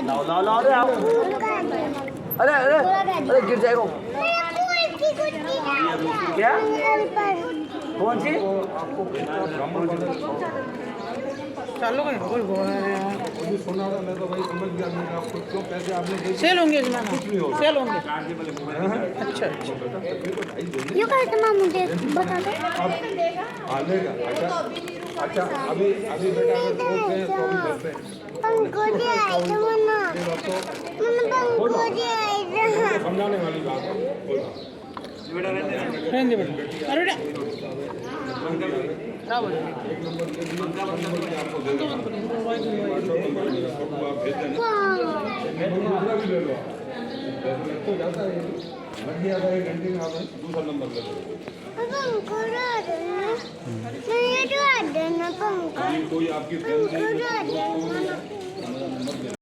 लाओ लाओ लाओ, अरे आओ, अरे अरे अरे गिर जाएगा। क्या कौन सी? चालू कहीं कोई बोल रहे हैं सेल होंगे सेल होंगे। अच्छा अच्छा ये कहते मुझे बता दो। अच्छा अभी अभी बेटा अगर बोलते हैं तो अभी बोलते हैं पंखो दे आई तो मना पंखो दे आई समझाने वाली बात है। रहने दे बेटा। अरे बेटा क्या बोल घंटे में आप दूसरा नंबर ले लो। पंखो दे देना, नहीं दे देना पंखो। कोई आपकी